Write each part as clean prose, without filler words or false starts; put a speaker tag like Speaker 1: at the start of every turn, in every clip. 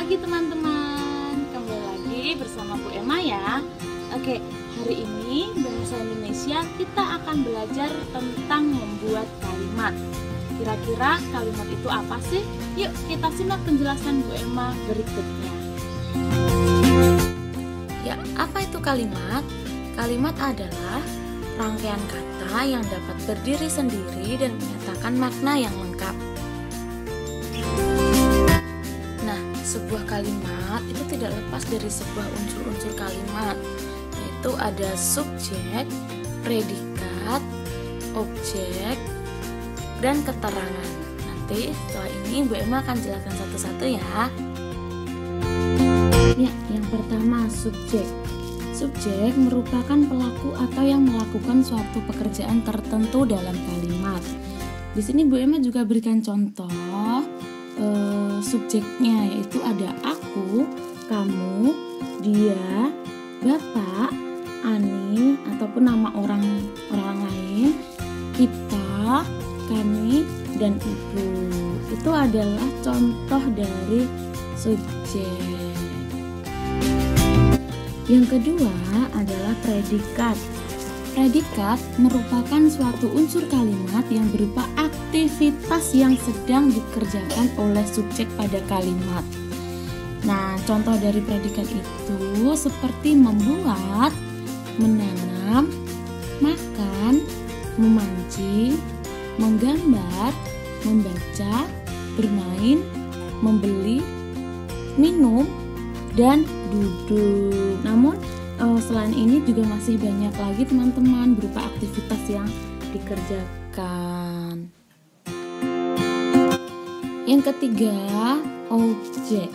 Speaker 1: pagi teman-teman, kembali lagi bersama Bu Emma ya. Oke, hari ini bahasa Indonesia kita akan belajar tentang membuat kalimat. Kira-kira kalimat itu apa sih? Yuk kita simak penjelasan Bu Emma berikutnya.
Speaker 2: Ya, apa itu kalimat? Kalimat adalah rangkaian kata yang dapat berdiri sendiri dan menyatakan makna yang lengkap. Nah, sebuah kalimat itu tidak lepas dari sebuah unsur-unsur kalimat, yaitu ada subjek, predikat, objek, dan keterangan. Nanti setelah ini Bu Emma akan jelaskan satu-satu ya.
Speaker 1: Ya, yang pertama subjek. Subjek merupakan pelaku atau yang melakukan suatu pekerjaan tertentu dalam kalimat. Di sini Bu Emma juga berikan contoh subjeknya, yaitu ada aku, kamu, dia, bapak, ani, ataupun nama orang lain, kita, kami, dan ibu. Itu adalah contoh dari subjek. Yang kedua adalah predikat. Predikat merupakan suatu unsur kalimat yang berupa aktivitas yang sedang dikerjakan oleh subjek pada kalimat. Nah, contoh dari predikat itu seperti membuat, menanam, makan, memancing, menggambar, membaca, bermain, membeli, minum, dan duduk. Namun selain ini juga masih banyak lagi teman-teman berupa aktivitas yang dikerjakan. Yang ketiga, objek.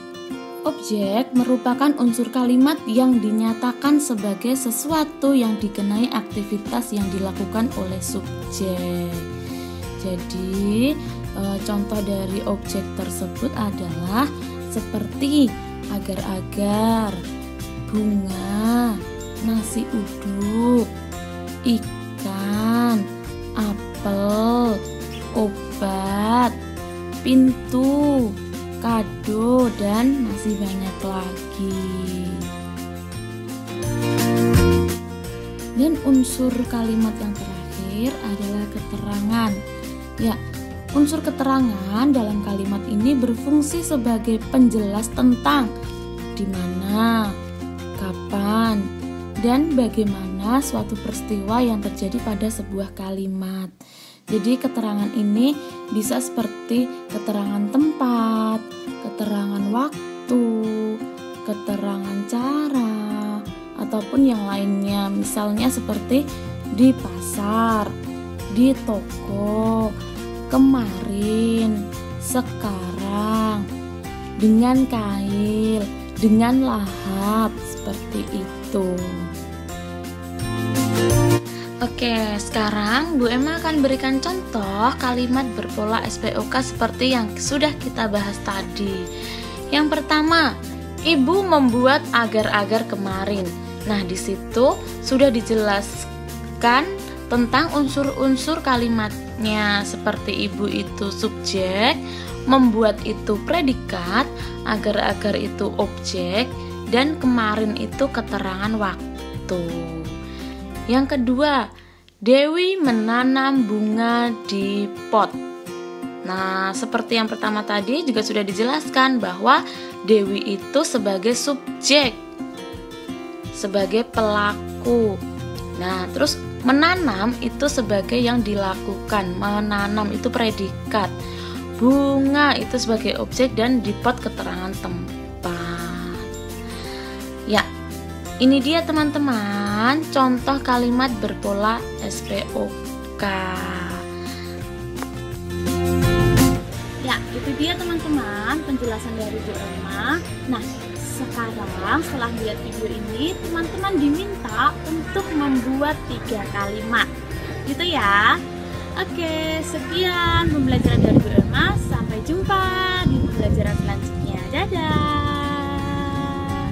Speaker 1: Objek merupakan unsur kalimat yang dinyatakan sebagai sesuatu yang dikenai aktivitas yang dilakukan oleh subjek. Jadi contoh dari objek tersebut adalah seperti agar-agar, bunga, nasi uduk, ikan, apel, obat, pintu, kado, dan masih banyak lagi. Dan unsur kalimat yang terakhir adalah keterangan. Ya, unsur keterangan dalam kalimat ini berfungsi sebagai penjelas tentang di mana, kapan, dan bagaimana suatu peristiwa yang terjadi pada sebuah kalimat. Jadi keterangan ini bisa seperti keterangan tempat, keterangan waktu, keterangan cara, ataupun yang lainnya. Misalnya seperti di pasar, di toko, kemarin, sekarang, dengan kail, dengan lahap, seperti itu.
Speaker 2: Oke, sekarang Bu Emma akan berikan contoh kalimat berpola SPOK seperti yang sudah kita bahas tadi. Yang pertama, ibu membuat agar-agar kemarin. Nah, di situ sudah dijelaskan tentang unsur-unsur kalimatnya, seperti ibu itu subjek, membuat itu predikat, agar-agar itu objek, dan kemarin itu keterangan waktu. Yang kedua, Dewi menanam bunga di pot. Nah, seperti yang pertama tadi juga sudah dijelaskan bahwa Dewi itu sebagai subjek, sebagai pelaku. Nah, terus menanam itu sebagai yang dilakukan, menanam itu predikat, bunga itu sebagai objek, dan di pot keterangan tempat. Ya, ini dia teman-teman contoh kalimat berpola SPOK.
Speaker 1: Ya, itu dia teman-teman penjelasan dari Bu Emma. Nah, sekarang setelah melihat video ini, teman-teman diminta untuk membuat 3 kalimat, gitu ya. Oke, sekian pembelajaran dari Bu Emma. Sampai jumpa di pembelajaran selanjutnya. Dadah.